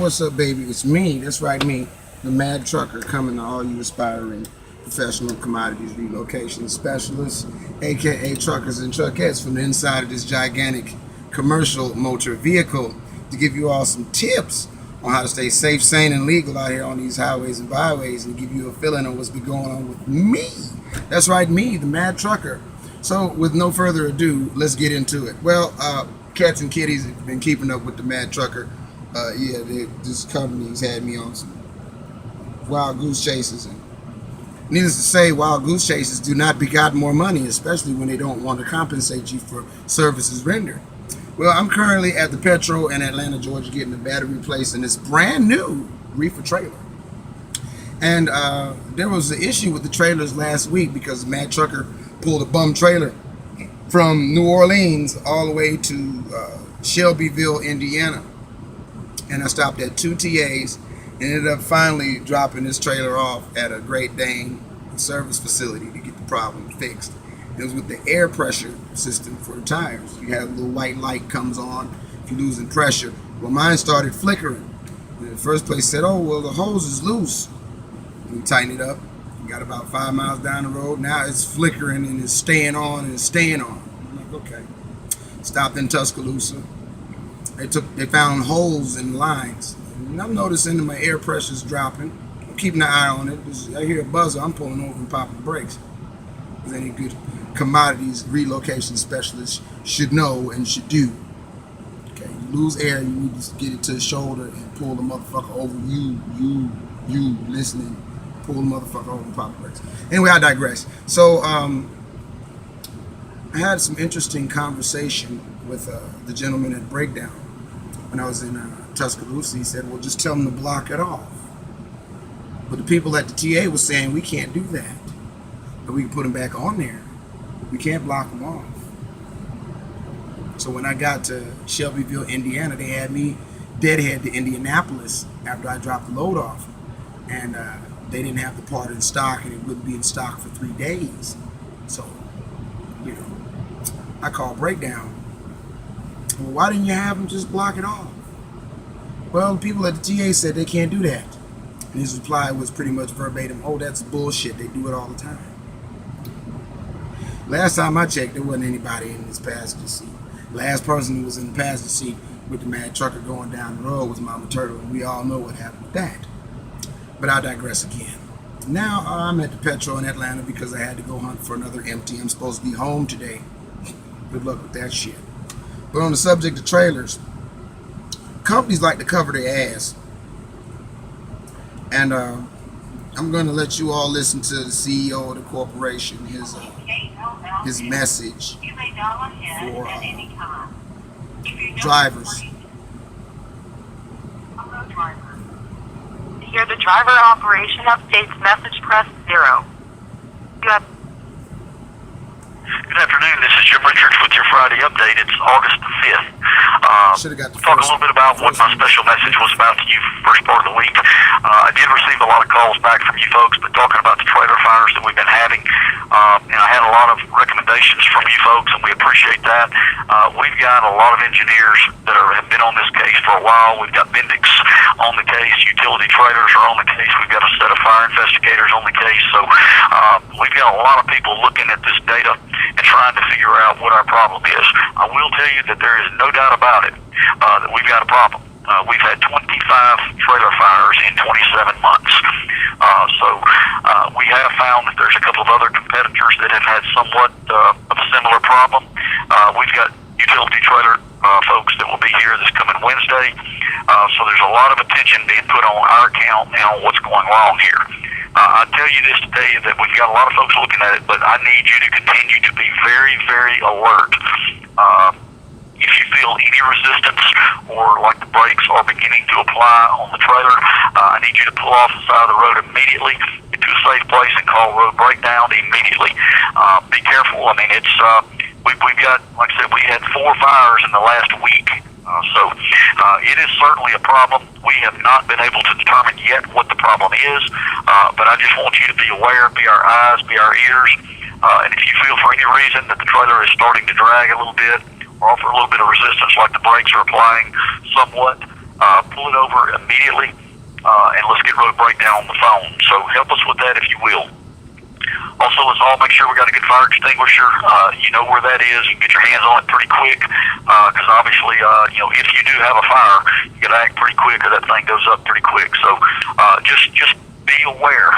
what's up, baby? It's me. That's right, me, the Mad Trucker, coming to all you aspiring professional commodities relocation specialists, aka truckers and truckettes, from the inside of this gigantic commercial motor vehicle, to give you all some tips on how to stay safe, sane, and legal out here on these highways and byways, and give you a feeling on what's been going on with me. That's right, me, the Mad Trucker. So, with no further ado, let's get into it. Well, cats and kitties have been keeping up with the Mad Trucker. This company's had me on some wild goose chases. And needless to say, wild goose chases do not begot more money, especially when they don't want to compensate you for services rendered. Well, I'm currently at the Petro in Atlanta, Georgia, getting the battery replaced in this brand new reefer trailer. And there was an issue with the trailers last week because the Mad Trucker pulled a bum trailer from New Orleans all the way to Shelbyville, Indiana. And I stopped at 2 TAs and ended up finally dropping this trailer off at a Great Dane service facility to get the problem fixed. It was with the air pressure system for the tires. You have a little white light comes on if you're losing pressure. Well, mine started flickering. In the first place said, oh, well, the hose is loose. We tightened it up. We got about 5 miles down the road. Now it's flickering and it's staying on and it's staying on. I'm like, okay. Stopped in Tuscaloosa. They found holes in the lines. And I'm noticing that my air pressure's dropping. I'm keeping an eye on it. I hear a buzzer, I'm pulling over and popping the brakes. As any good commodities relocation specialist should know and should do. Okay, you lose air, you need to get it to the shoulder and pull the motherfucker over. You listening. Pull the motherfucker over and pop the brakes. Anyway, I digress. So, I had some interesting conversation with the gentleman at Breakdown when I was in Tuscaloosa. He said, well, just tell them to block it off. But the people at the TA was saying, we can't do that. But we can put them back on there. We can't block them off. So when I got to Shelbyville, Indiana, they had me deadhead to Indianapolis after I dropped the load off. And they didn't have the part in stock, and it wouldn't be in stock for 3 days. So, I called Breakdown. Well, why didn't you have them just block it off? Well, the people at the TA said they can't do that. And his reply was pretty much verbatim, oh, that's bullshit. They do it all the time. Last time I checked, there wasn't anybody in this passenger seat. Last person who was in the passenger seat with the Mad Trucker going down the road was Mama Turtle, and we all know what happened with that. But I digress again. Now I'm at the Petro in Atlanta because I had to go hunt for another empty. I'm supposed to be home today. Good luck with that shit. But on the subject of trailers, companies like to cover their ass. And I'm going to let you all listen to the CEO of the corporation, his message for drivers. To hear the driver operation updates message, press 0. You have Good afternoon, this is Jim Richards with your Friday update. It's August the 5th. Talk a little bit about what my special message was about to you first part of the week. I did receive a lot of calls back from you folks, but talking about the trailer fires that we've been having, and I had a lot of recommendations from you folks, and we appreciate that. We've got a lot of engineers that have been on this case for a while. We've got Bendix on the case, utility trailers are on the case, we've got a set of fire investigators on the case, so we've got a lot of people looking at this data and trying to figure out what our problem is. I will tell you that there is no doubt about it that we've got a problem. We've had 25 trailer fires in 27 months. We have found that there's a couple of other competitors that have had somewhat of a similar problem. We've got utility trailer folks that will be here this coming Wednesday. So there's a lot of attention being put on our account and on what's going wrong here. I tell you this to tell you that we've got a lot of folks looking at it, but I need you to continue to be very, very alert. If you feel any resistance or like the brakes are beginning to apply on the trailer, I need you to pull off the side of the road immediately, get to a safe place, and call road breakdown immediately. Be careful. I mean, we've got, like I said, we had 4 fires in the last week. It is certainly a problem. We have not been able to determine yet what the problem is, but I just want you to be aware, be our eyes, be our ears, and if you feel for any reason that the trailer is starting to drag a little bit or offer a little bit of resistance like the brakes are applying somewhat, pull it over immediately, and let's get road breakdown on the phone. So help us with that if you will. Also, let's all make sure we got a good fire extinguisher. You know where that is. You can get your hands on it pretty quick, because obviously, if you do have a fire, you got to act pretty quick, or that thing goes up pretty quick. So just be aware.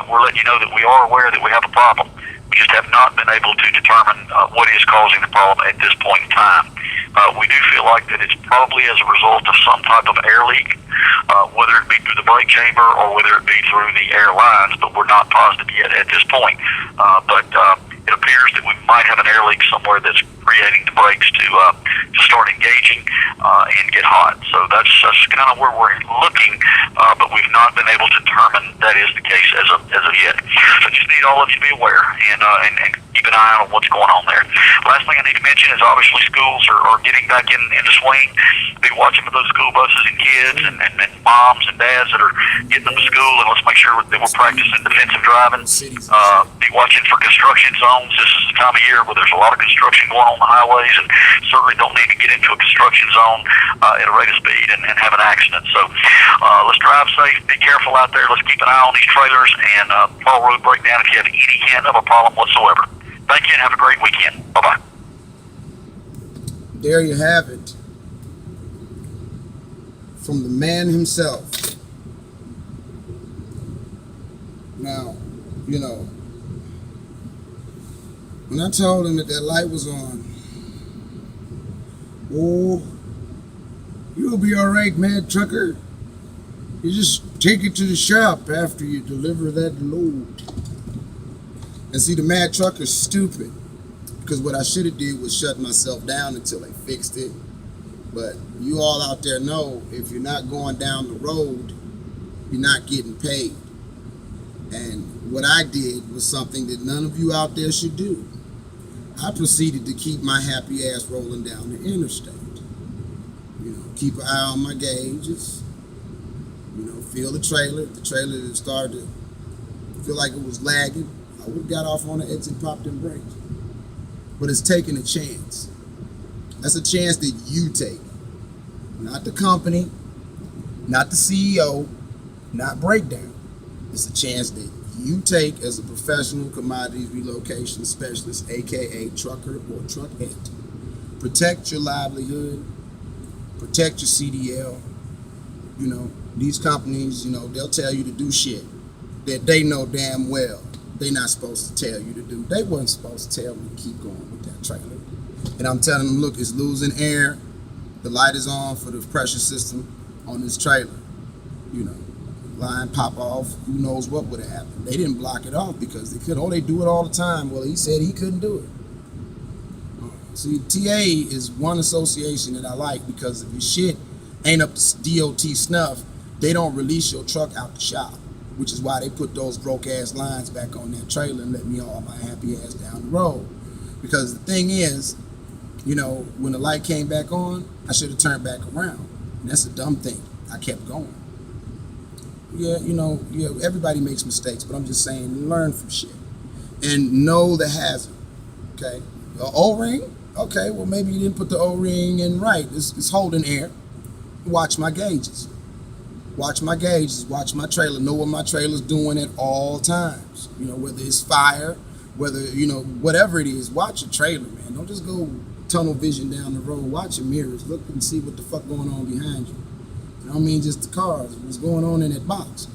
We're letting you know that we are aware that we have a problem. We just have not been able to determine what is causing the problem at this point in time. We do feel like that it's probably as a result of some type of air leak, whether it be through the brake chamber or whether it be through the air lines, but we're not positive yet at this point. But it appears that we might have an air leak somewhere that's creating the brakes to start engaging and get hot. So that's kind of where we're looking, but we've not been able to determine that is the case as of yet. So just need all of you to be aware and keep an eye on what's going on there. Last thing I need to mention is obviously schools are getting back into swing. Be watching for those school buses and kids and moms and dads that are getting them to school, and let's make sure that we're practicing defensive driving. Be watching for construction zones. This is the time of year where there's a lot of construction going on the highways, and certainly don't need to get into a construction zone at a rate of speed and have an accident. So let's drive safe, be careful out there. Let's keep an eye on these trailers and follow road breakdown if you have any hint of a problem whatsoever. Thank you and have a great weekend. Bye-bye. There you have it. From the man himself. Now, when I told him that light was on, oh, you'll be all right, mad trucker. You just take it to the shop after you deliver that load. And see, the mad trucker's stupid, because what I should have did was shut myself down until they fixed it. But you all out there know, if you're not going down the road, you're not getting paid. And what I did was something that none of you out there should do. I proceeded to keep my happy ass rolling down the interstate. Keep an eye on my gauges. Feel the trailer. The trailer that started to feel like it was lagging, I would have got off on the exit, popped in brakes. But it's taking a chance. That's a chance that you take. Not the company, not the CEO, not breakdown. It's a chance that you take as a professional commodities relocation specialist, aka trucker or truckette. Protect your livelihood, protect your CDL. These companies, they'll tell you to do shit that they know damn well they're not supposed to tell you to do. They weren't supposed to tell me to keep going with that trailer. And I'm telling them, look, it's losing air. The light is on for the pressure system on this trailer. Line pop off, who knows what would have happened. They didn't block it off because they could. Oh, they do it all the time. Well, he said he couldn't do it. See, TA is one association that I like, because if your shit ain't up to DOT snuff, they don't release your truck out the shop, which is why they put those broke ass lines back on that trailer and let me haul my happy ass down the road. Because the thing is, when the light came back on, I should have turned back around. And that's a dumb thing. I kept going. Yeah, everybody makes mistakes, but I'm just saying, learn from shit and know the hazard. Okay, the O-ring. Okay, well maybe you didn't put the O-ring in right. It's holding air. Watch my gauges. Watch my gauges. Watch my trailer. Know what my trailer's doing at all times. Whether it's fire, whether whatever it is. Watch your trailer, man. Don't just go tunnel vision down the road. Watch your mirrors. Look and see what the fuck going on behind you. I don't mean just the cars. What's going on in that box?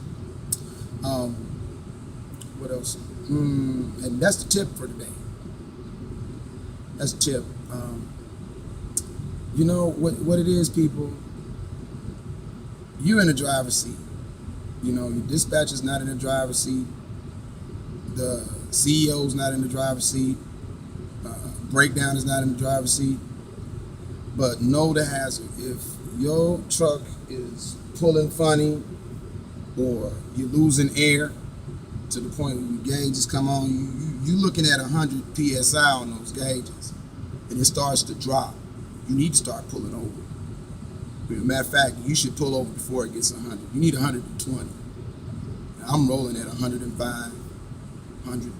What else? And that's the tip for today. That's the tip. What it is, people. You're in the driver's seat. Your dispatcher's not in the driver's seat. The CEO's not in the driver's seat. Breakdown is not in the driver's seat. But know the hazard. If your truck is pulling funny, or you're losing air to the point where your gauges come on, you're looking at 100 PSI on those gauges, and it starts to drop. You need to start pulling over. Matter of fact, you should pull over before it gets 100. You need 120. I'm rolling at 105, 100.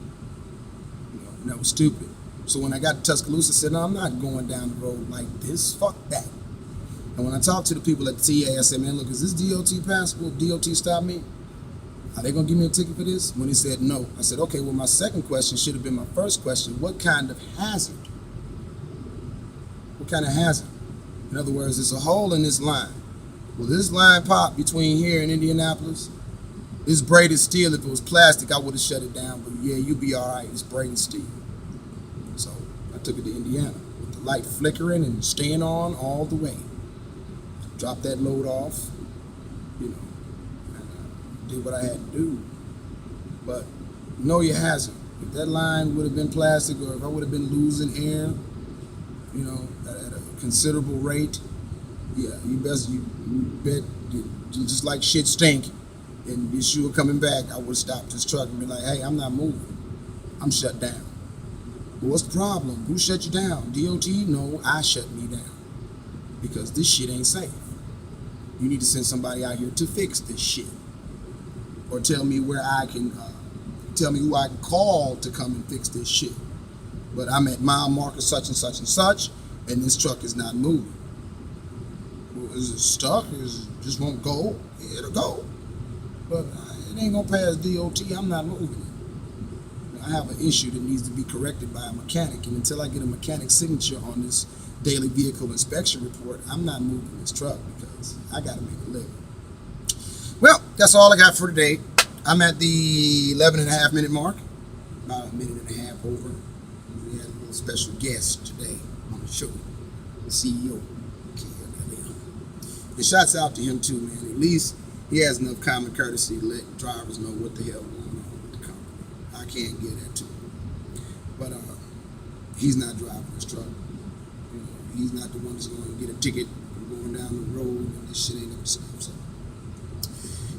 And that was stupid. So when I got to Tuscaloosa, I said, no, I'm not going down the road like this. Fuck that. And when I talked to the people at the TA, I said, man, look, is this DOT pass? Will DOT stop me? Are they going to give me a ticket for this? When he said no, I said, okay, well, my second question should have been my first question. What kind of hazard? What kind of hazard? In other words, there's a hole in this line. Will this line pop between here and Indianapolis? It's braided steel. If it was plastic, I would have shut it down. But yeah, you'll be all right. It's braided steel. So I took it to Indiana with the light flickering and staying on all the way. Dropped that load off, you know, and did what I had to do. But know your hazard. If that line would have been plastic, or if I would have been losing air, you know, at a considerable rate, yeah, you bet just like shit stink and this shoe coming back, I would have stopped this truck and be like, hey, I'm not moving. I'm shut down. Well, what's the problem? Who shut you down? DOT? No, I shut me down. Because this shit ain't safe. You need to send somebody out here to fix this shit. Or tell me where I can, tell me who I can call to come and fix this shit. But I'm at mile marker such and such and such, and this truck is not moving. Well, is it stuck? Is it just won't go? Yeah, it'll go. But it ain't gonna pass DOT. I'm not moving it. I have an issue that needs to be corrected by a mechanic, and until I get a mechanic's signature on this daily vehicle inspection report, I'm not moving this truck because I gotta make a living. Well, that's all I got for today. I'm at the 11.5-minute mark, about a minute and a half over. We had a little special guest today on the show, the CEO. And shouts out to him too, man. At least he has enough common courtesy to let drivers know what the hell going on with the company. I can't get that to him. But he's not driving this truck. You know, he's not the one that's going to get a ticket for going down the road, and this shit ain't never stopped. So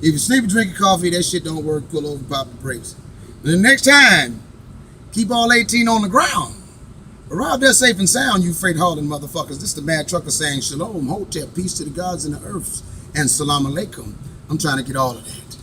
if you sleep and drinking coffee, that shit don't work, pull over, pop the brakes. But the next time, keep all 18 on the ground. Arrive there safe and sound, you freight hauling motherfuckers. This is the Mad Trucker saying shalom, hotep, peace to the gods and the earths, and salam alaikum. I'm trying to get all of that.